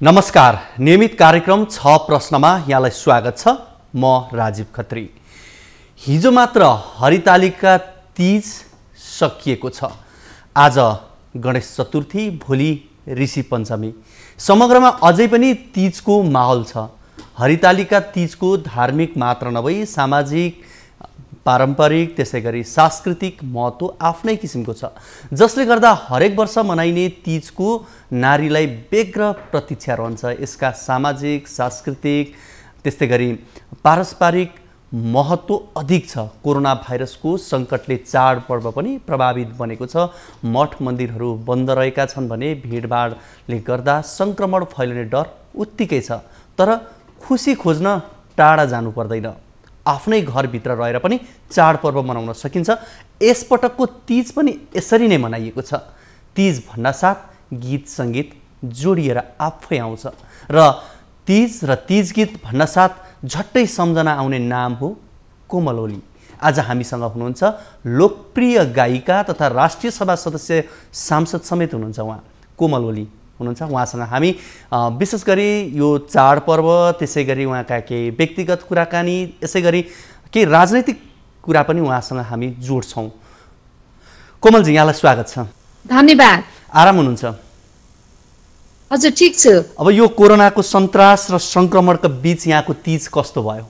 नमस्कार, नियमित कार्यक्रम 6 प्रश्नमा यहाँलाई स्वागत छ। म राजीव खत्री। हिजो मात्र हरितालिका तीज सकिएको छ। आज गणेश चतुर्थी, भोलि ऋषि पञ्चमी। समग्रमा अझै पनि तीजको माहौल छ। हरितालिका तीजको धार्मिक मात्र नभई सामाजिक, पारम्परिक, त्यसैगरी सांस्कृतिक महत्त्व आफ्नै किसिमको छ, जसले गर्दा हरेक वर्ष मनाइने तीजको नारीलाई व्यग्र प्रतीक्षा रहन्छ। यसका सामाजिक, सांस्कृतिक, त्यस्तैगरी पारस्परिक महत्त्व अधिक छ। कोरोना भाइरसको सङ्कटले चाडपर्व पनि प्रभावित बनेको छ। मठ मन्दिरहरू बन्द रहेका छन् भने भिडभाडले गर्दा सङ्क्रमण फैलिने डर उत्तिकै छ। तर खुसी खोज्न टाढा जानु पर्दैन। आफ्नै घरभित्र रहेर पनि चाडपर्व मनाउन सकिन्छ। यसपटकको तीज पनि यसरी नै मनाइएको छ। तीज भन्नासाथ गीत सङ्गीत जोडिएर आफै आउँछ र तीज गीत भन्नासाथ झट्टै सम्झना आउने नाम हो कोमल ओली। आज हामीसँग हुनुहुन्छ लोकप्रिय गायिका तथा राष्ट्रिय सभा सदस्य, सांसद समेत हुनुहुन्छ उहाँ कोमल ओली हुनुहुन्छ। उहाँसँग हामी विशेष गरी यो चाडपर्व, त्यसै गरी उहाँका केही व्यक्तिगत कुराकानी, यसै गरी केही राजनैतिक कुरा पनि उहाँसँग हामी जोड्छौँ। कोमलजी, यहाँलाई स्वागत छ। धन्यवाद। आराम हुनुहुन्छ? हजुर, ठिक छु। अब यो कोरोनाको सन्तास र सङ्क्रमणको बीच यहाँको तीज कस्तो भयो?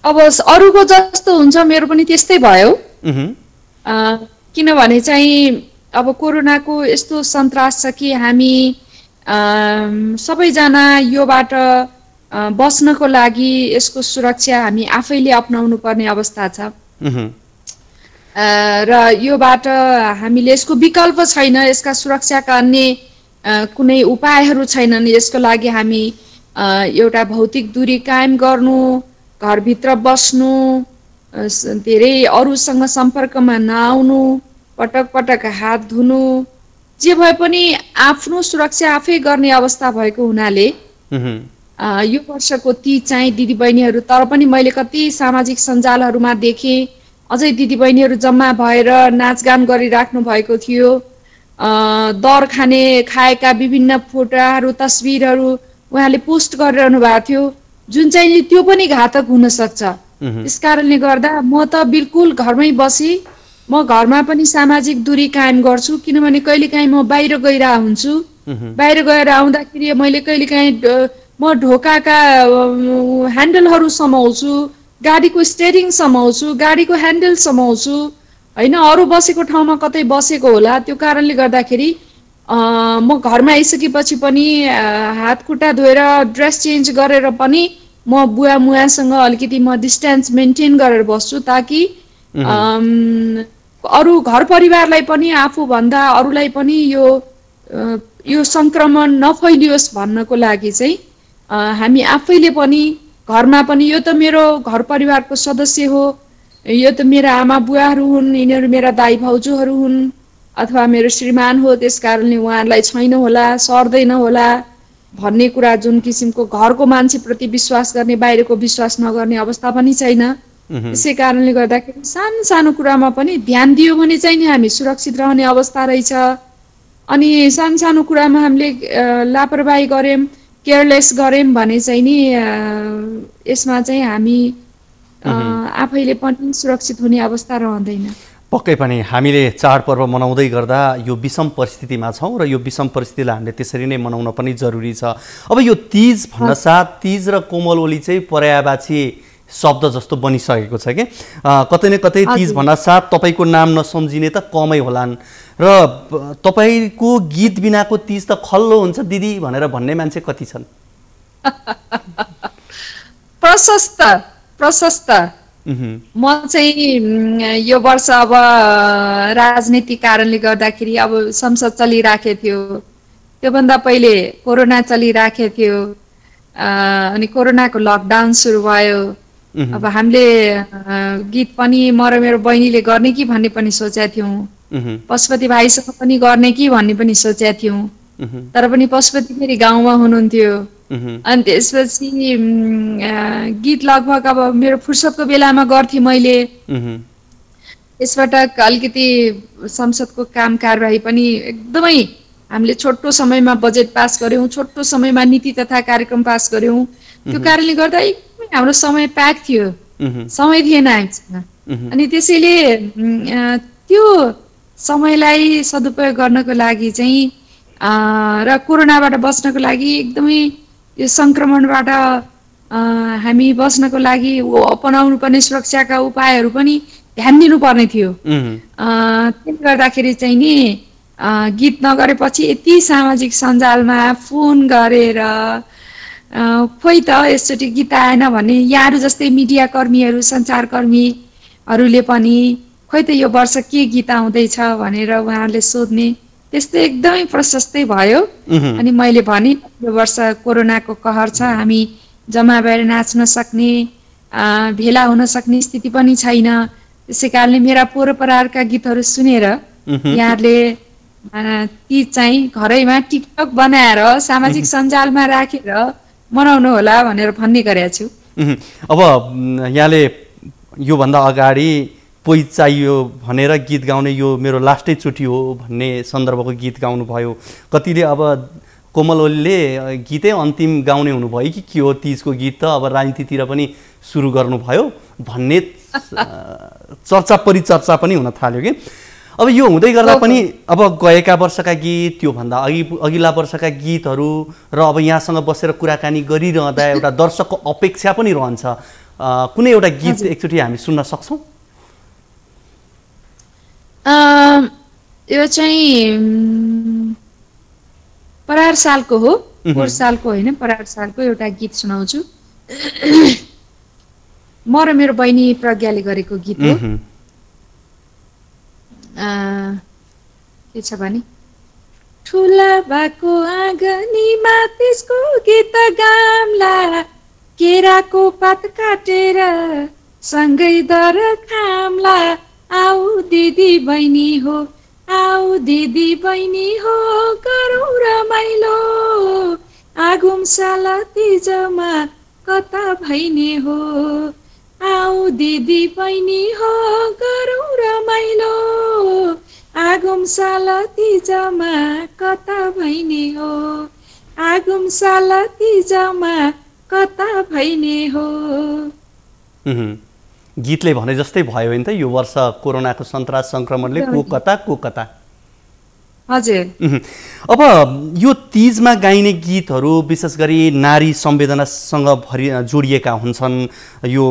अब अरूको जस्तो हुन्छ, मेरो पनि त्यस्तै भयो। किनभने चाहिँ अब कोरोनाको यस्तो सन्तास छ कि हामी सबैजना योबाट बस्नको लागि यसको सुरक्षा हामी आफैले अपनाउनु पर्ने अवस्था छ। र योबाट हामीले यसको विकल्प छैन, यसका सुरक्षाका अन्य कुनै उपायहरू छैनन्। यसको लागि हामी एउटा भौतिक दूरी कायम गर्नु, घरभित्र बस्नु, धेरै अरूसँग सम्पर्कमा नआउनु, पटक पटक हात धुनु, जे भए पनि आफ्नो सुरक्षा आफै गर्ने अवस्था भएको हुनाले यो वर्षको तीज चाहिँ दिदीबहिनीहरू, तर पनि मैले कति सामाजिक सञ्जालहरूमा देखेँ अझै दिदीबहिनीहरू जम्मा भएर नाचगान गरिराख्नु भएको थियो। दर खाएका विभिन्न फोटोहरू, तस्बिरहरू उहाँले पोस्ट गरिरहनु भएको थियो, जुन चाहिँ त्यो पनि घातक हुन सक्छ। त्यस कारणले गर्दा म त बिल्कुल घरमै बसी, म घरमा पनि सामाजिक दूरी कायम गर्छु। किनभने कहिलेकाहीँ म बाहिर गइरहेको हुन्छु, बाहिर गएर आउँदाखेरि मैले कहिलेकाहीँ म ढोकाका ह्यान्डलहरू समाउँछु, गाडीको स्टेरिङ समाउँछु, गाडीको ह्यान्डल समाउँछु, होइन, अरू बसेको ठाउँमा कतै बसेको होला। त्यो कारणले गर्दाखेरि म घरमा आइसकेपछि पनि हात खुट्टा धोएर ड्रेस चेन्ज गरेर पनि म बुवा मुवासँग अलिकति म डिस्टेन्स मेन्टेन गरेर बस्छु, ताकि अरू घर परिवारलाई पनि, आफूभन्दा अरूलाई पनि यो सङ्क्रमण नफैलियोस् भन्नको लागि चाहिँ हामी आफैले पनि घरमा पनि, यो त मेरो घर परिवारको सदस्य हो, यो त मेरा आमा बुवाहरू हुन्, यिनीहरू मेरा दाइ भाउजूहरू हुन्, अथवा मेरो श्रीमान हो, त्यस कारणले उहाँहरूलाई छैन होला, सर्दैन होला भन्ने कुरा, जुन किसिमको घरको मान्छेप्रति विश्वास गर्ने, बाहिरको विश्वास नगर्ने अवस्था पनि छैन। त्यसै कारणले गर्दाखेरि सानो सानो कुरामा पनि ध्यान दियो भने चाहिँ नि हामी सुरक्षित रहने अवस्था रहेछ। अनि सानो सानो कुरामा हामीले लापरवाही गऱ्यौँ, केयरलेस गऱ्यौँ भने चाहिँ नि यसमा चाहिँ हामी आफैले पनि सुरक्षित हुने अवस्था रहँदैन। पक्कै पनि हामीले चाडपर्व मनाउँदै गर्दा यो विषम परिस्थितिमा छौँ र यो विषम परिस्थितिलाई हामीले त्यसरी नै मनाउन पनि जरुरी छ। अब यो तीज भन्नासाथ तीज र कोमल ओली चाहिँ पर्यायवाची शब्द जस्तो बनिसकेको छ कि कतै न कतै तीज भन्नासाथ तपाईँको नाम नसम्झिने त कमै होलान् र तपाईँको गीत बिनाको तीज त खल्लो हुन्छ दिदी भनेर भन्ने मान्छे कति छन्? प्रशस्त। म चाहिँ यो वर्ष अब राजनीतिक कारणले गर्दाखेरि अब संसद चलिराखेको थियो, त्योभन्दा पहिले कोरोना चलिराखेको थियो, अनि कोरोनाको लकडाउन सुरु भयो। अब हामीले गीत पनि म र मेरो बहिनीले गर्ने कि भन्ने पनि सोचेका थियौँ, पशुपति भाइसँग पनि गर्ने कि भन्ने पनि सोचेका थियौँ, तर पनि पशुपति फेरि गाउँमा हुनुहुन्थ्यो। अनि त्यसपछि गीत लगभग अब मेरो फुर्सदको बेलामा गर्थेँ मैले। यसबाट अलिकति संसदको काम कारबाही पनि एकदमै हामीले छोटो समयमा बजेट पास गर्यौं, छोटो समयमा नीति तथा कार्यक्रम पास गर्यौं। त्यो कारणले गर्दा एकदमै हाम्रो समय प्याक थियो, समय थिएन हामीसँग। अनि त्यसैले त्यो समयलाई सदुपयोग गर्नको लागि चाहिँ र कोरोनाबाट बच्नको लागि एकदमै यो संक्रमणबाट हामी बच्नको लागि अपनाउनु पर्ने सुरक्षाका उपायहरू पनि ध्यान दिनुपर्ने थियो। त्यसले गर्दाखेरि चाहिँ नि गीत नगरेपछि यति सामाजिक सञ्जालमा फोन गरेर खोइ त यसचोटि गीत आएन भने यहाँहरू जस्तै मिडिया कर्मीहरू, सञ्चारकर्मीहरूले पनि खोइ त यो वर्ष के गीत आउँदैछ भनेर उहाँहरूले सोध्ने, त्यस्तो एकदमै प्रशस्तै भयो। अनि मैले भने यो वर्ष कोरोनाको कहर छ, हामी जम्मा भएर नाच्न सक्ने, भेला हुन सक्ने स्थिति पनि छैन। त्यसै कारणले मेरा पोहोरपरारका गीतहरू सुनेर यहाँहरूले ती चाहिँ घरैमा टिकटक बनाएर सामाजिक सञ्जालमा राखेर मनाउनु होला भनेर भन्ने गरेको छु। अब यहाँले योभन्दा अगाडि पोइ चाहियो भनेर गीत गाउने यो मेरो लास्टै चोटि हो भन्ने सन्दर्भको गीत गाउनुभयो। कतिले अब कोमल ओलीले गीतै अन्तिम गाउने हुनुभयो कि के हो, तीजको गीत त अब राजनीतितिर पनि सुरु गर्नुभयो भन्ने चर्चा परिचर्चा पनि हुन थाल्यो कि। अब यो हुँदै गर्दा पनि अब गएका वर्षका गीत, त्योभन्दा अघिल्ला वर्षका गीतहरू र अब यहाँसँग बसेर कुराकानी गरिरहँदा एउटा दर्शकको अपेक्षा पनि रहन्छ। कुनै एउटा गीत एकचोटि हामी सुन्न सक्छौँ? यो चाहिँ परार सालको हो, पोहोर सालको होइन, परार सालको एउटा गीत सुनाउँछु। म र मेरो बहिनी प्रज्ञाले गरेको गीत हो। के छ भने ठुला बाको आँगनीमा त्यसको गीत गाम्ला, केराको पात काटेर सँगै दर खाम्ला, आऊ दिदी बहिनी हो, आऊ दिदी बहिनी हो, गरौँ रमाइलो, आगुम्साला तिजमा कता भइने हो, आऊ दिदी बहिनी हो, गरौँ रमाइलो, आगुम्साला तिजमा कता भइने हो, आगुम्साला तिजमा कता भइने हो। गीतले भने जस्तै भयो नि त यो वर्ष कोरोनाको संक्रमणले को कता। हजुर। अब यो तीजमा गाइने गीतहरू विशेष गरी नारी संवेदनासँग जोडिएका हुन्छन्। यो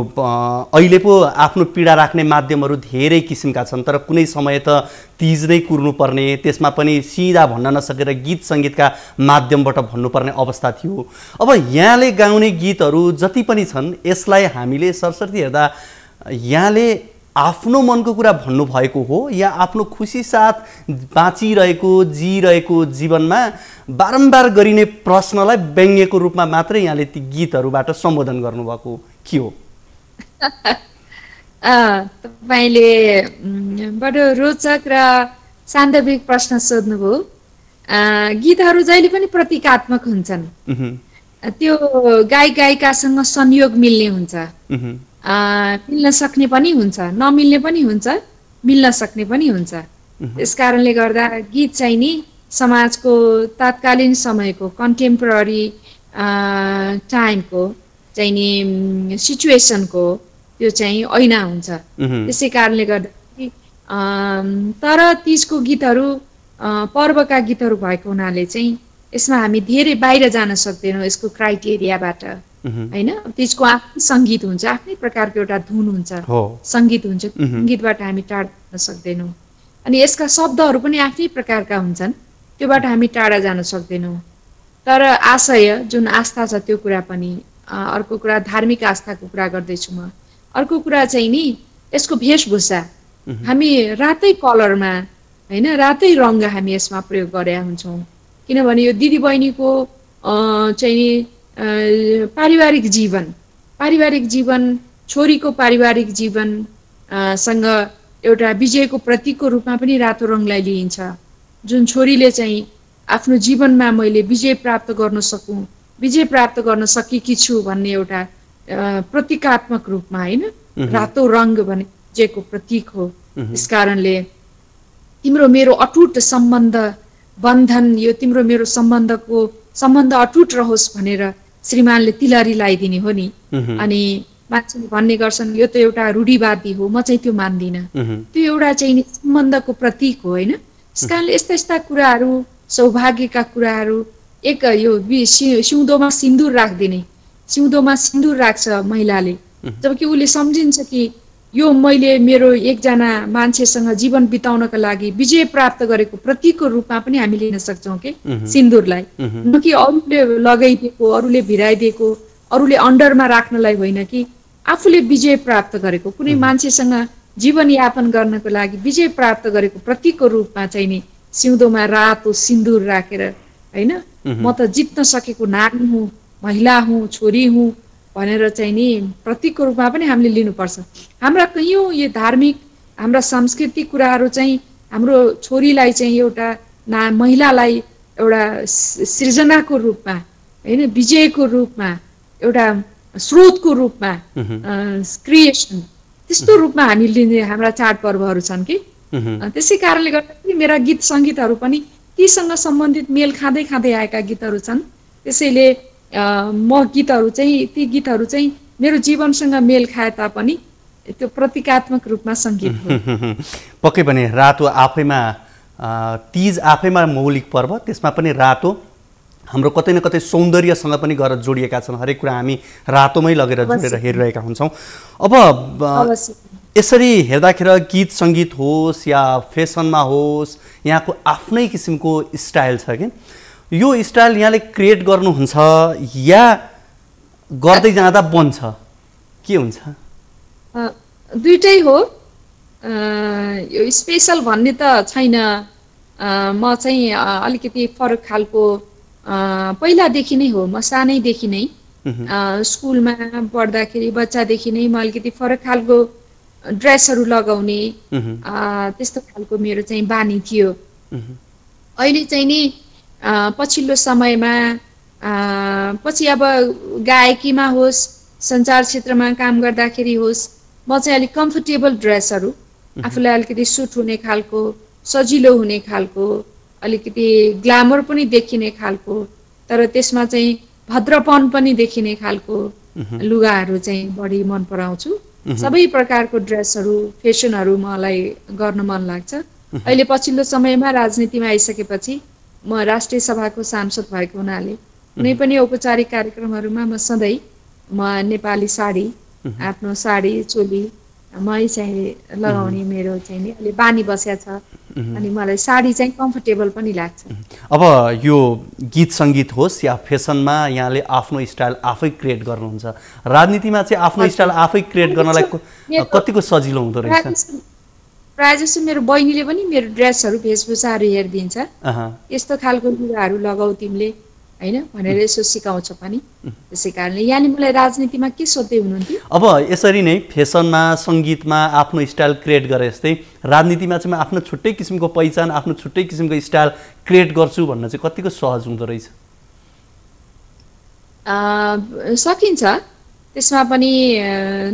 अहिले पो आफ्नो पीडा राख्ने माध्यमहरू धेरै किसिमका छन्, तर कुनै समय त तीज नै कुर्नुपर्ने, त्यसमा पनि सिधा भन्न नसकेर गीत सङ्गीतका माध्यमबाट भन्नुपर्ने अवस्था थियो। अब यहाँले गाउने गीतहरू जति पनि छन् यसलाई हामीले सरसर्ती हेर्दा यहाँले आफ्नो मनको कुरा भन्नुभएको हो या आफ्नो खुसी साथ बाँचिरहेको जिरहेको जीवनमा बारम्बार गरिने प्रश्नलाई व्यङ्ग्यको रूपमा मात्रै यहाँले ती गीतहरूबाट सम्बोधन गर्नुभएको के हो? तपाईँले बडो रोचक र सान्दर्भिक प्रश्न सोध्नुभयो। गीतहरू जहिले पनि प्रतीकात्मक हुन्छन्, त्यो गायक गायिकासँग संयोग मिल्ने हुन्छ, मिल्न सक्ने पनि हुन्छ, नमिल्ने पनि हुन्छ, मिल्न सक्ने पनि हुन्छ। त्यस कारणले गर्दा गीत चाहिँ नि समाजको तात्कालीन समयको कन्टेम्पोररी टाइमको चाहिँ नि सिचुएसनको त्यो चाहिँ ऐना हुन्छ। त्यसै कारणले गर्दा तर तीजको गीतहरू पर्वका गीतहरू भएको हुनाले चाहिँ यसमा हामी धेरै बाहिर जान सक्दैनौँ यसको क्राइटेरियाबाट, होइन। तीजको आफ्नै सङ्गीत हुन्छ, आफ्नै प्रकारको एउटा धुन हुन्छ, सङ्गीत हुन्छ, सङ्गीतबाट हामी टाढा जान सक्दैनौँ। अनि यसका शब्दहरू पनि आफ्नै प्रकारका हुन्छन्, त्योबाट हामी टाढा जान सक्दैनौँ। तर आशय जुन आस्था छ त्यो कुरा पनि, अर्को कुरा धार्मिक आस्थाको कुरा गर्दैछु म, अर्को कुरा चाहिँ नि यसको वेशभूषा, हामी रातै कलरमा होइन, रातै रङ्ग हामी यसमा प्रयोग गरेका हुन्छौँ। किनभने यो दिदी बहिनीको चाहिँ नि पारिवारिक जीवन, छोरीको पारिवारिक जीवन सँग एउटा विजयको प्रतीकको रूपमा पनि रातो रङलाई लिइन्छ। जुन छोरीले चाहिँ आफ्नो जीवनमा मैले विजय प्राप्त गर्न सकूँ, विजय प्राप्त गर्न सकेकी छु भन्ने एउटा प्रतीकात्मक रूपमा, होइन, रातो रङ भने विजयको प्रतीक हो। त्यस कारणले तिम्रो मेरो अटुट सम्बन्ध बन्धन यो तिम्रो मेरो सम्बन्ध अटुट रहोस् भनेर श्रीमानले तिलहरी लगाइदिने हो नि। अनि मान्छेले भन्ने गर्छन् यो त एउटा रूढिवादी हो, म चाहिँ त्यो मान्दिनँ। त्यो एउटा चाहिँ नि सम्बन्धको प्रतीक हो होइन। त्यस कारणले यस्ता यस्ता कुराहरू, सौभाग्यका कुराहरू, एक यो सिउँदोमा सिन्दुर राख्दिने, सिउँदोमा सिन्दुर राख्छ महिलाले, जबकि उसले सम्झिन्छ कि यो मैले मेरो एकजना मान्छेसँग जीवन बिताउनका लागि विजय प्राप्त गरेको प्रतीकको रूपमा पनि हामी लिन सक्छौँ कि सिन्दुरलाई, न कि अरूले लगाइदिएको, अरूले भिराइदिएको, अरूले अन्डरमा राख्नलाई होइन कि आफूले विजय प्राप्त गरेको, कुनै मान्छेसँग जीवनयापन गर्नको लागि विजय प्राप्त गरेको प्रतीकको रूपमा चाहिँ नि सिउँदोमा रातो सिन्दुर राखेर होइन, म त जित्न सकेको नारी हुँ, महिला हुँ, छोरी हुँ भनेर चाहिँ नि प्रतीकको रूपमा पनि हामीले लिनुपर्छ। हाम्रा कैयौँ यो धार्मिक, हाम्रा सांस्कृतिक कुराहरू चाहिँ हाम्रो छोरीलाई चाहिँ एउटा महिलालाई एउटा सृजनाको रूपमा होइन, विजयको रूपमा, एउटा स्रोतको रूपमा, क्रिएसन, त्यस्तो रूपमा हामी लिने हाम्रा चाडपर्वहरू छन् कि। त्यसै कारणले गर्दाखेरि मेरा गीत सङ्गीतहरू पनि तीसँग सम्बन्धित मेल खाँदै खाँदै आएका गीतहरू छन्। त्यसैले म गीतहरू चाहिँ, ती गीतहरू चाहिँ मेरो जीवनसँग मेल खाए तापनि त्यो प्रतीकात्मक रूपमा सङ्गीत हो। पक्कै पनि रातो आफैमा, तीज आफैमा मौलिक पर्व, त्यसमा पनि रातो हाम्रो कतै न कतै सौन्दर्यसँग पनि गएर जोडिएका छन्। हरेक कुरा हामी रातोमै लगेर जोडेर हेरिरहेका हुन्छौँ। अब यसरी हेर्दाखेरि गीत सङ्गीत होस् या फेसनमा होस्, यहाँको आफ्नै किसिमको स्टाइल छ कि यो स्टाइल यहाँले क्रिएट गर्नुहुन्छ या गर्दै जाँदा बन्छ, के हुन्छ? दुइटै हो। यो स्पेसल भन्ने त छैन। म चाहिँ अलिकति फरक खालको पहिलादेखि नै हो, म सानैदेखि नै स्कुलमा पढ्दाखेरि बच्चादेखि नै म अलिकति फरक खालको ड्रेसहरू लगाउने त्यस्तो खालको मेरो चाहिँ बानी थियो। अहिले चाहिँ नि पछिल्लो समयमा पछि अब गायकीमा होस्, सञ्चार क्षेत्रमा काम गर्दाखेरि होस्, म चाहिँ अलिक कम्फर्टेबल ड्रेसहरू, आफूलाई अलिकति सुट हुने खालको, सजिलो हुने खालको, अलिकति ग्ल्यामर पनि देखिने खालको तर त्यसमा चाहिँ भद्रपन पनि देखिने खालको लुगाहरू चाहिँ बढी मन पराउँछु। सबै प्रकारको ड्रेसहरू, फेसनहरू मलाई गर्न मन लाग्छ। अहिले पछिल्लो समयमा राजनीतिमा आइसकेपछि म राष्ट्रिय सभाको सांसद भएको हुनाले कुनै पनि औपचारिक कार्यक्रमहरूमा म सधैँ नेपाली साडी, आफ्नो साडी चोली मै चाहिँ लगाउने मेरो चाहिँ नि अलि बानी बसेको छ। अनि मलाई साडी चाहिँ कम्फर्टेबल पनि लाग्छ। अब यो गीत सङ्गीत होस् या फेसनमा यहाँले आफ्नो स्टाइल आफै क्रिएट गर्नुहुन्छ, राजनीतिमा चाहिँ आफ्नो स्टाइल आफै क्रिएट गर्नलाई कतिको सजिलो हुँदो रहेछ? प्रायः जस्तो मेरो बहिनीले पनि मेरो ड्रेसहरू, वेशभूषाहरू हेरिदिन्छ, यस्तो खालको लुगाहरू लगाऊ तिमीले होइन भनेर यसो सिकाउँछ पनि। त्यसै कारणले यहाँले मलाई राजनीतिमा के सोध्दै हुनुहुन्थ्यो? अब यसरी नै फेसनमा, सङ्गीतमा आफ्नो स्टाइल क्रिएट गरे जस्तै राजनीतिमा चाहिँ म आफ्नो छुट्टै किसिमको पहिचान, आफ्नो छुट्टै किसिमको स्टाइल क्रिएट गर्छु भन्न चाहिँ कतिको सहज हुँदो रहेछ? सकिन्छ, त्यसमा पनि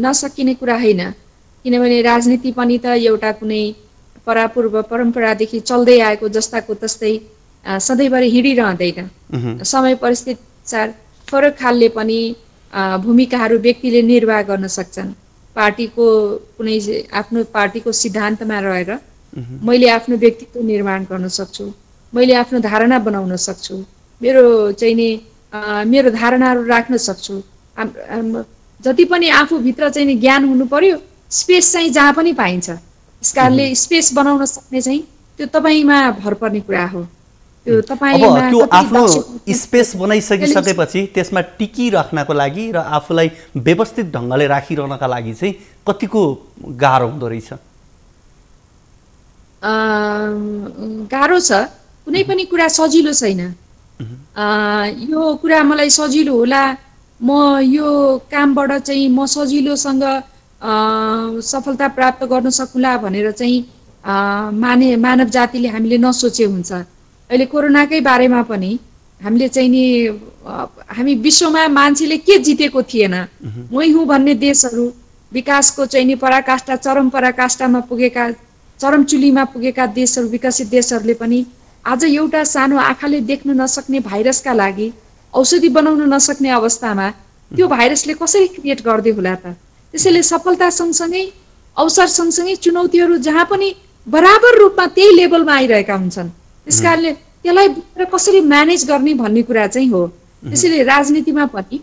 नसकिने कुरा होइन। किनभने राजनीति पनि त एउटा कुनै परापूर्व परम्परादेखि चल्दै आएको जस्ताको तस्तै सधैँभरि हिँडिरहँदैन। समय परिस्थिति अनुसार फरक खालले पनि भूमिकाहरू व्यक्तिले निर्वाह गर्न सक्छन्। पार्टीको कुनै आफ्नो पार्टीको सिद्धान्तमा रहेर मैले आफ्नो व्यक्तित्व निर्माण गर्न सक्छु, मैले आफ्नो धारणा बनाउन सक्छु, मेरो चाहिँ नि मेरो धारणाहरू राख्न सक्छु। जति पनि आफूभित्र चाहिँ नि ज्ञान हुनु पर्यो, स्पेस चाहिँ जहाँ पनि पाइन्छ। त्यस कारणले स्पेस बनाउन सक्ने चाहिँ त्यो तपाईँमा भर पर्ने कुरा हो। अब त्यो आफ्नो स्पेस बनाइसकिसकेपछि त्यसमा टिकिराख्नको लागि र आफूलाई व्यवस्थित ढङ्गले राखिरहनका लागि चाहिँ कतिको गाह्रो हुँदो रहेछ? गाह्रो छ, कुनै पनि कुरा सजिलो छैन। यो कुरा मलाई सजिलो होला, म यो कामबाट चाहिँ म सजिलोसँग सफलता प्राप्त गर्न सकुला भनेर चाहिँ मानव जातिले हामीले नसोचे हुन्छ। अहिले कोरोनाकै बारेमा पनि हामीले चाहिँ नि हामी विश्वमा मान्छेले के जितेको थिएन, मै हुँ भन्ने देशहरू, विकासको चाहिँ नि पराकाष्ठा, चरम पराकाष्ठामा पुगेका, चरम चुलीमा पुगेका देशहरू, विकसित देशहरूले पनि आज एउटा सानो आँखाले देख्न नसक्ने भाइरसका लागि औषधि बनाउन नसक्ने अवस्थामा त्यो भाइरसले कसरी क्रिएट गर्दै होला त? त्यसैले सफलता सँगसँगै अवसर सँगसँगै चुनौतीहरू जहाँ पनि बराबर रूपमा त्यही लेभलमा आइरहेका हुन्छन्। त्यसकारणले त्यसलाई कसरी म्यानेज गर्ने भन्ने कुरा चाहिँ हो। त्यसैले राजनीतिमा पनि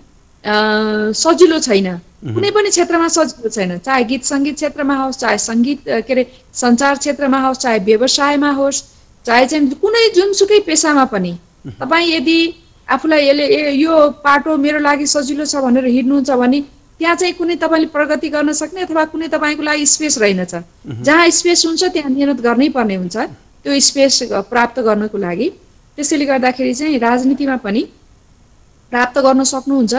सजिलो छैन, कुनै पनि क्षेत्रमा सजिलो छैन, चाहे गीत सङ्गीत क्षेत्रमा होस्, चाहे सङ्गीत के अरे सञ्चार क्षेत्रमा होस्, चाहे व्यवसायमा होस्, चाहे चाहिँ कुनै जुनसुकै पेसामा पनि तपाईँ यदि आफूलाई यो पाटो मेरो लागि सजिलो छ भनेर हिँड्नुहुन्छ भने त्यहाँ चाहिँ कुनै तपाईँले प्रगति गर्न सक्ने अथवा कुनै तपाईँको लागि स्पेस रहेनछ। जहाँ स्पेस हुन्छ त्यहाँ मेहनत गर्नै पर्ने हुन्छ त्यो स्पेस प्राप्त गर्नको लागि। त्यसैले गर्दाखेरि चाहिँ राजनीतिमा पनि प्राप्त गर्न सक्नुहुन्छ,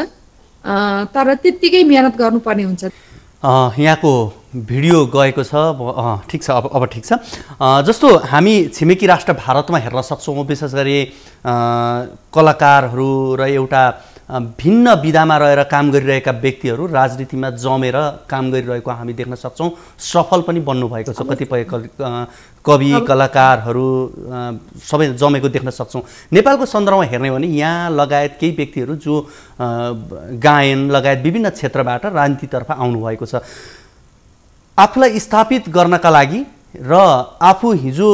तर त्यत्तिकै मेहनत गर्नुपर्ने हुन्छ। यहाँको भिडियो गएको छ, ठिक छ, अब ठिक छ। जस्तो हामी छिमेकी राष्ट्र भारतमा हेर्न सक्छौँ, विशेष गरी कलाकारहरू र एउटा भिन्न विधामा रहेर काम गरिरहेका व्यक्तिहरू राजनीतिमा जमेर काम गरिरहेको हामी देख्न सक्छौँ। सफल पनि बन्नुभएको छ, कतिपय कवि कलाकारहरू सबै जमेको देख्न सक्छौँ। नेपालको सन्दर्भमा हेर्ने हो भने यहाँ लगायत केही व्यक्तिहरू जो गायन लगायत विभिन्न क्षेत्रबाट राजनीतितर्फ आउनुभएको छ। आफूलाई स्थापित गर्नका लागि र आफू हिजो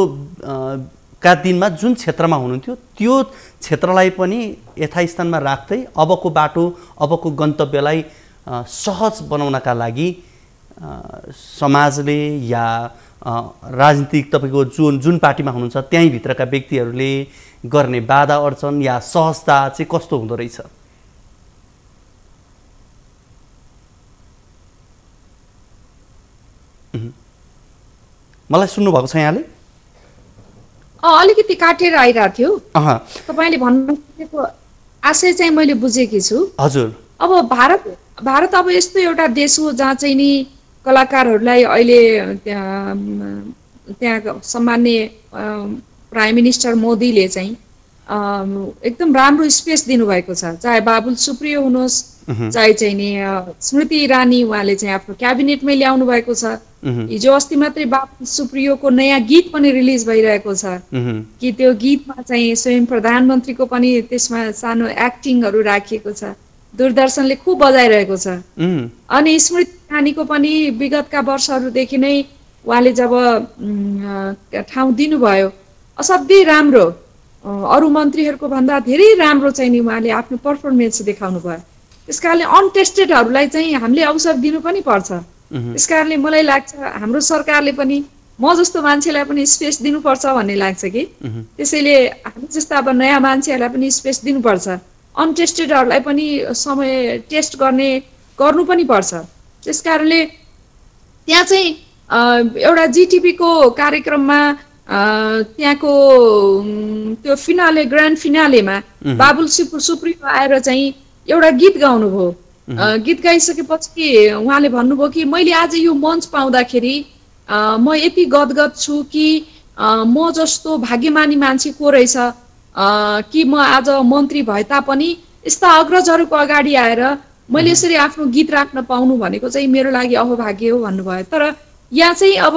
का दिनमा जुन क्षेत्रमा हुनुहुन्थ्यो त्यो क्षेत्रलाई पनि यथास्थानमा राख्दै अबको बाटो अबको गन्तव्यलाई सहज बनाउनका लागि समाजले या राजनीतिक तपाईँको जुन पार्टीमा हुनुहुन्छ त्यही भित्रका व्यक्तिहरूले गर्ने बाधा अडचन या सहजता चाहिँ कस्तो हुँदो रहेछ? मलाई सुन्नुभएको छ यहाँले? अलिकति काटेर आइरहेको थियो। तपाईँले भन्नुभएको आशय चाहिँ मैले बुझेकी छु। हजुर। अब भारत अब यस्तो एउटा देश हो जहाँ चाहिँ नि कलाकारहरूलाई अहिले त्यहाँ सम्मान्य प्राइम मिनिस्टर मोदीले चाहिँ एकदम राम्रो स्पेस दिनुभएको छ। चाहे बाबुल सुप्रियो हुनुहोस्, चाहे चाहिँ नि स्मृति इरानी, उहाँले चाहिँ आफ्नो क्याबिनेटमै ल्याउनु भएको छ। हिजो अस्ति मात्रै बाबुल सुप्रियोको नयाँ गीत पनि रिलिज भइरहेको छ कि त्यो गीतमा चाहिँ स्वयं प्रधानमन्त्रीको पनि त्यसमा सानो एक्टिङहरू राखिएको छ। दूरदर्शनले खुब बजाइरहेको छ। अनि स्मृति इरानीको पनि विगतका वर्षहरूदेखि नै उहाँले जब ठाउँ दिनुभयो असाध्यै राम्रो, अरू मन्त्रीहरूको भन्दा धेरै राम्रो चाहिँ नि उहाँले आफ्नो पर्फर्मेन्स देखाउनु भयो। त्यसकारणले अनटेस्टेडहरूलाई चाहिँ हामीले अवसर दिनु पनि पर्छ। त्यसकारणले मलाई लाग्छ हाम्रो सरकारले पनि म जस्तो मान्छेलाई पनि स्पेस दिनुपर्छ भन्ने लाग्छ कि त्यसैले हामी जस्ता अब नयाँ मान्छेहरूलाई पनि स्पेस दिनुपर्छ। अनटेस्टेडहरूलाई पनि समय टेस्ट गर्नु पनि पर्छ। त्यसकारणले त्यहाँ चाहिँ एउटा जिटिभीको कार्यक्रममा त्यहाँको त्यो फिनाले ग्रान्ड फिनालेमा बाबुल सुप्रियो आएर चाहिँ एउटा गीत गाउनुभयो। गीत गाइसकेपछि उहाँले भन्नुभयो कि मैले आज यो मञ्च पाउँदाखेरि म यति गदगद छु कि म जस्तो भाग्यमानी मान्छे को रहेछ कि म आज मन्त्री भए तापनि यस्ता अग्रजहरूको अगाडि आएर मैले यसरी आफ्नो गीत राख्न पाउनु भनेको चाहिँ मेरो लागि अहोभाग्य हो भन्नुभयो। तर यहाँ चाहिँ अब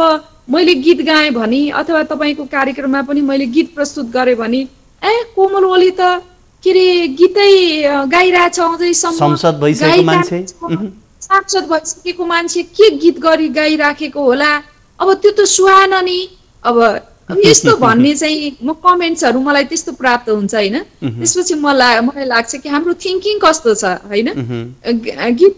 मैले गीत गाएँ भने अथवा तपाईँको कार्यक्रममा पनि मैले गीत प्रस्तुत गरेँ भने कोमल ओली त के अरे गीतै गाइरहेछ अझैसम्म, सांसद भइसकेको मान्छे के गीत गाइराखेको होला, अब त्यो त सुहान नि। अब यस्तो भन्ने चाहिँ म कमेन्ट्सहरू मलाई त्यस्तो प्राप्त हुन्छ होइन। त्यसपछि मलाई लाग्छ कि हाम्रो थिङ्किङ कस्तो छ होइन। गीत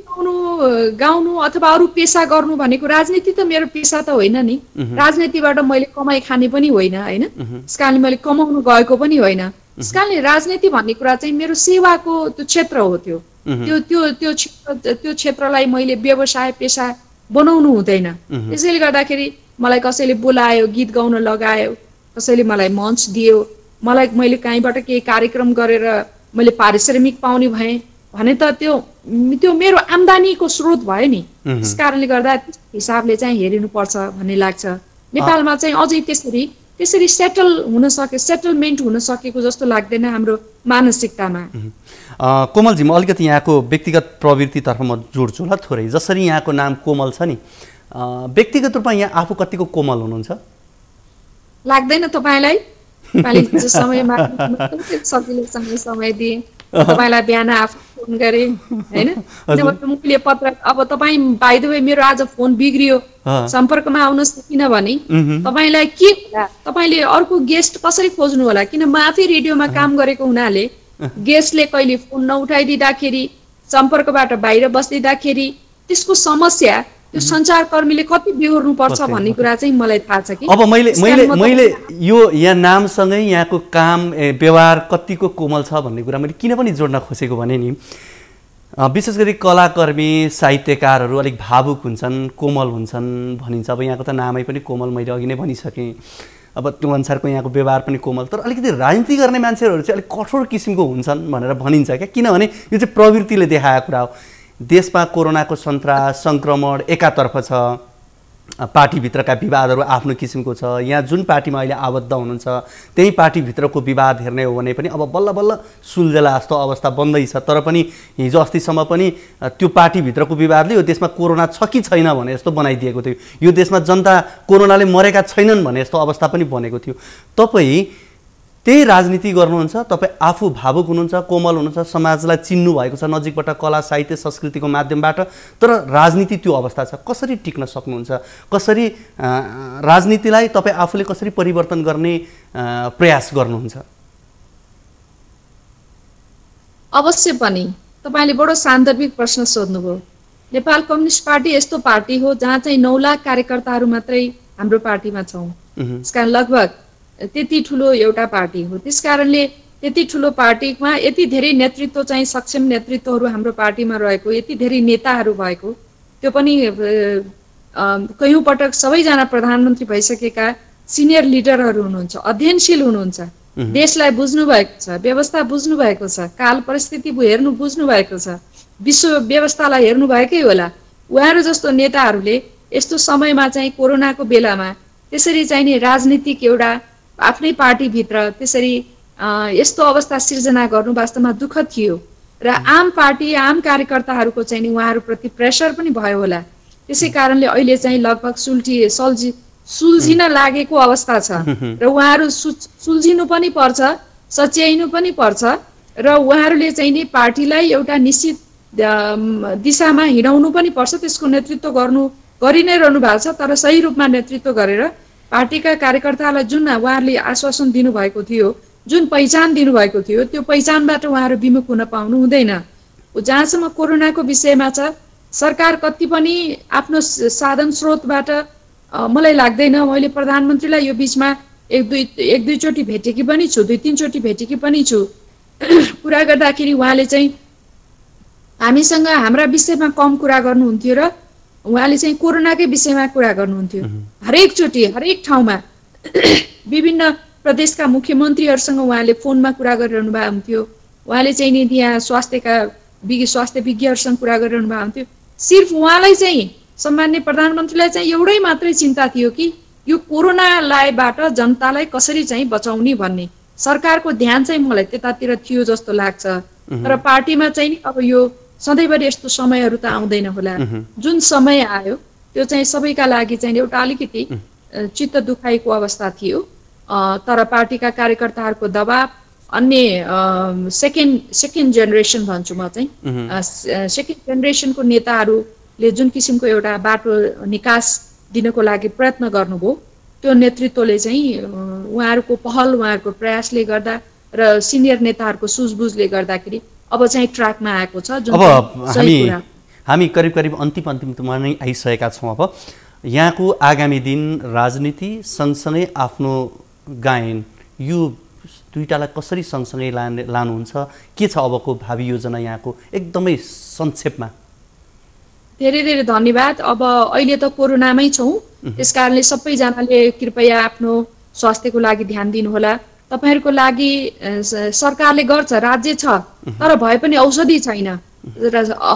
गाउनु अथवा अरू पेसा गर्नु भनेको राजनीति त मेरो पेसा त होइन नि। राजनीतिबाट मैले कमाइ खाने पनि होइन होइन। त्यस कारणले मैले कमाउनु गएको पनि होइन। त्यस कारणले राजनीति भन्ने कुरा चाहिँ मेरो सेवाको त्यो क्षेत्र हो। त्यो क्षेत्रलाई मैले व्यवसाय पेसा बनाउनु हुँदैन। त्यसैले गर्दाखेरि मलाई कसैले बोलायो, गीत गाउन लगायो, कसैले मलाई मञ्च दियो, मैले कहीँबाट केही कार्यक्रम गरेर मैले पारिश्रमिक पाउने भएँ भने त त्यो मेरो आम्दानीको स्रोत भयो नि। त्यस कारणले गर्दा त्यस हिसाबले चाहिँ हेरिनुपर्छ भन्ने लाग्छ। नेपालमा चाहिँ अझै त्यसरी सेटलमेन्ट हुन सकेको जस्तो लाग्दैन हाम्रो मानसिकतामा। कोमलजी, म अलिकति यहाँको व्यक्तिगत प्रवृत्तितर्फ म जोड्छु ल थोरै। जसरी यहाँको नाम कोमल छ नि, व्यक्तिगत रूपमा यहाँ आफू कतिको कोमल हुनुहुन्छ? लाग्दैन तपाईँलाई? तपाईँले जो समय माग्नु सजिलोसँग समय दिए, तपाईँलाई बिहान आफू फोन गरे हैन, मैले पत्र। अब तपाईँ बाइ द वे मेरो आज फोन बिग्रियो, सम्पर्कमा आउनुहोस् किनभने तपाईँलाई के होला, तपाईँले अर्को गेस्ट कसरी खोज्नु होला, किन म आफै रेडियोमा काम गरेको हुनाले गेस्टले कहिले फोन नउठाइदिँदाखेरि, सम्पर्कबाट बाहिर बसिदिँदाखेरि त्यसको समस्या त्यो सञ्चारकर्मीले कति बिहोर्नु पर्छ भन्ने कुरा चाहिँ मलाई थाहा छ कि। अब मैले यो यहाँ नामसँगै यहाँको काम व्यवहार कतिको कोमल छ भन्ने कुरा मैले किन पनि जोड्न खोजेको भने नि, विशेष गरी कलाकर्मी साहित्यकारहरू अलिक भावुक हुन्छन्, कोमल हुन्छन् भनिन्छ। अब यहाँको त नामै पनि कोमल, मैले अघि नै भनिसकेँ। अब त्यो अनुसारको यहाँको व्यवहार पनि कोमल, तर अलिकति राजनीति गर्ने मान्छेहरू चाहिँ अलिक कठोर किसिमको हुन्छन् भनेर भनिन्छ क्या। किनभने यो चाहिँ प्रवृत्तिले देखाएको कुरा हो। देशमा कोरोनाको सङ्क्रमण एकातर्फ छ, पार्टीभित्रका विवादहरू आफ्नो किसिमको छ। यहाँ जुन पार्टीमा अहिले आबद्ध हुनुहुन्छ त्यही पार्टीभित्रको विवाद हेर्ने हो भने पनि अब बल्ल बल्ल सुल्झेला जस्तो अवस्था बन्दैछ। तर पनि हिजो अस्तिसम्म पनि त्यो पार्टीभित्रको विवादले यो देशमा कोरोना छ कि छैन भने जस्तो बनाइदिएको थियो। यो देशमा जनता कोरोनाले मरेका छैनन् भने जस्तो अवस्था पनि बनेको थियो। तपाईँ त्यही राजनीति गर्नुहुन्छ, तपाईँ आफू भावुक हुनुहुन्छ, कोमल हुनुहुन्छ, समाजलाई चिन्नु भएको छ नजिकबाट कला साहित्य संस्कृतिको माध्यमबाट, तर राजनीति त्यो अवस्था छ। कसरी टिक्न सक्नुहुन्छ? कसरी राजनीतिलाई तपाईँ आफूले कसरी परिवर्तन गर्ने प्रयास गर्नुहुन्छ? अवश्य पनि तपाईँले बडो सान्दर्भिक प्रश्न सोध्नुभयो। नेपाल कम्युनिस्ट पार्टी यस्तो पार्टी हो जहाँ चाहिँ 9 लाख कार्यकर्ताहरू मात्रै हाम्रो पार्टीमा छौँ। त्यसकारण लगभग त्यति ठुलो एउटा पार्टी हो। त्यसकारणले त्यति ठुलो पार्टीमा यति धेरै नेतृत्व चाहिँ सक्षम नेतृत्वहरू हाम्रो पार्टीमा रहेको, यति धेरै नेताहरू भएको, त्यो पनि कयौं पटक सबैजना प्रधानमन्त्री भइसकेका सिनियर लिडरहरू हुनुहुन्छ, अध्ययनशील हुनुहुन्छ, देशलाई बुझ्नु भएको छ, व्यवस्था बुझ्नु भएको छ, काल परिस्थिति बुझ्नु भएको छ, विश्व व्यवस्थालाई हेर्नु भएकै होला। उहाँहरू जस्तो नेताहरूले यस्तो समयमा चाहिँ कोरोनाको बेलामा त्यसरी चाहिँ नि राजनीतिक एउटा आफ्नै पार्टीभित्र त्यसरी यस्तो अवस्था सिर्जना गर्नु वास्तवमा दुःखद थियो। र आम पार्टी आम कार्यकर्ताहरूको चाहिँ नि उहाँहरूप्रति प्रेसर पनि भयो होला। त्यसै कारणले अहिले चाहिँ लगभग सुल्झिन लागेको अवस्था छ र उहाँहरू सुल्झिनु पनि पर्छ, सच्याइनु पनि पर्छ र उहाँहरूले चाहिँ नि पार्टीलाई एउटा निश्चित दिशामा हिँडाउनु पनि पर्छ। त्यसको नेतृत्व गरि नै रहनु भएको छ, तर सही रूपमा नेतृत्व गरेर पार्टीका कार्यकर्तालाई जुन उहाँहरूले आश्वासन दिनुभएको थियो, जुन पहिचान दिनुभएको थियो, त्यो पहिचानबाट उहाँहरू विमुख हुन पाउनु हुँदैन। जहाँसम्म कोरोनाको विषयमा छ, सरकार कति पनि आफ्नो साधन स्रोतबाट मलाई लाग्दैन। मैले प्रधानमन्त्रीलाई यो बीचमा एक दुईचोटि भेटेकी पनि छु, 2-3 चोटि भेटेकी पनि छु। कुरा गर्दाखेरि उहाँले चाहिँ हामीसँग हाम्रा विषयमा कम कुरा गर्नुहुन्थ्यो र उहाँले चाहिँ कोरोनाकै विषयमा कुरा गर्नुहुन्थ्यो। हरेक चोटि हरेक ठाउँमा विभिन्न प्रदेशका मुख्यमन्त्रीहरूसँग उहाँले फोनमा कुरा गरिरहनु भएको हुन्थ्यो। उहाँले चाहिँ नि यहाँ स्वास्थ्य विज्ञहरूसँग कुरा गरिरहनु भएको हुन्थ्यो। सिर्फ उहाँलाई चाहिँ सम्माननीय प्रधानमन्त्रीलाई चाहिँ एउटै मात्रै चिन्ता थियो कि यो कोरोनाबाट जनतालाई कसरी चाहिँ बचाउने भन्ने। सरकारको ध्यान चाहिँ मलाई त्यतातिर थियो जस्तो लाग्छ। तर पार्टीमा चाहिँ नि अब यो सधैँभरि यस्तो समयहरू त आउँदैन होला। जुन समय आयो त्यो चाहिँ सबैका लागि चाहिँ एउटा अलिकति चित्त दुखाइको अवस्था थियो। तर पार्टीका कार्यकर्ताहरूको दबाब, अन्य सेकेन्ड जेनेरेसन भन्छु म चाहिँ, सेकेन्ड जेनेरेसनको नेताहरूले जुन किसिमको एउटा बाटो निकास दिनको लागि प्रयत्न गर्नुभयो, त्यो नेतृत्वले चाहिँ उहाँहरूको पहल, उहाँहरूको प्रयासले गर्दा र सिनियर नेताहरूको सुझबुझले गर्दाखेरि अब चाहिँ ट्र्याकमा आएको छ। अब हामी करिब अन्तिममा नै आइसकेका छौँ। अब यहाँको आगामी दिन राजनीति सँगसँगै आफ्नो गायन, यो दुईटालाई कसरी सँगसँगै लानुहुन्छ? के छ अबको भावी योजना यहाँको एकदमै संक्षेपमा? धेरै धेरै धन्यवाद। अब अहिले त कोरोनामै छौँ, त्यसकारणले सबैजनाले कृपया आफ्नो स्वास्थ्यको लागि ध्यान दिनुहोला। तपाईहरूको लागि सरकारले गर्छ, राज्य छ, तर भए पनि औषधि छैन,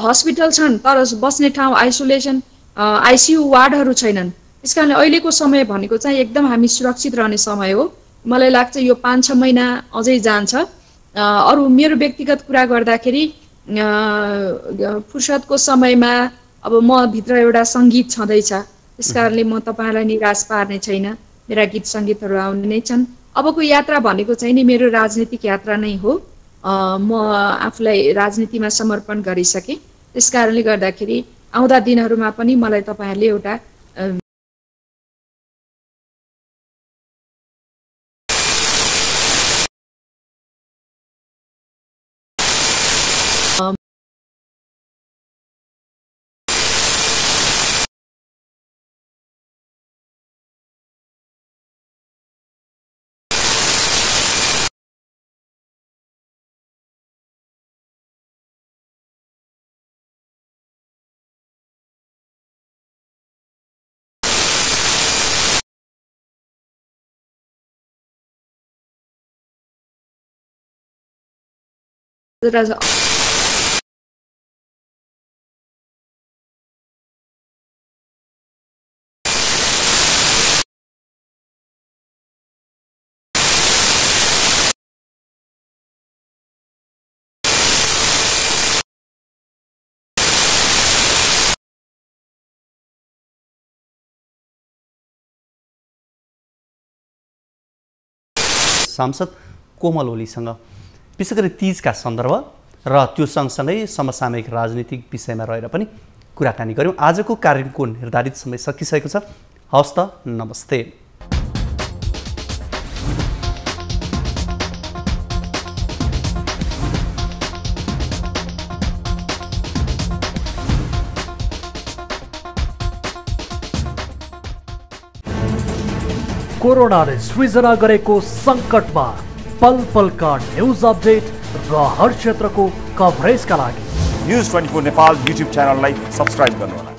हस्पिटल छन् तर बस्ने ठाउँ, आइसोलेसन आइसियु वार्डहरू छैनन्। त्यसकारणले अहिलेको समय भनेको चाहिँ एकदम हामी सुरक्षित रहने समय हो। मलाई लाग्छ यो 5-6 महिना अझै जान्छ। अरू मेरो व्यक्तिगत कुरा गर्दाखेरि फुर्सदको समयमा अब म भित्र एउटा सङ्गीत छँदैछ, त्यसकारणले म तपाईँलाई निराश पार्ने छैन। मेरा गीत सङ्गीतहरू आउने नै छन्। अबको यात्रा भनेको चाहिँ नि मेरो राजनीतिक यात्रा नै हो। म आफूलाई राजनीतिमा समर्पण गरिसकेँ। त्यस कारणले गर्दाखेरि आउँदा दिनहरूमा पनि मलाई तपाईँहरूले एउटा सांसद कोमल ओलीसँग विशेष गरी तीजका सन्दर्भ र त्यो सँगसँगै समसामयिक राजनीतिक विषयमा रहेर पनि कुराकानी गऱ्यौँ। आजको कार्यक्रमको निर्धारित समय सकिसकेको छ। हवस् त, नमस्ते। कोरोनाले सृजना गरेको सङ्कटमा पल पलका न्युज अपडेट र हर क्षेत्रको कभरेजका लागि न्युज 24 नेपाल युट्युब च्यानललाई सब्स्क्राइब गर्नुहोला।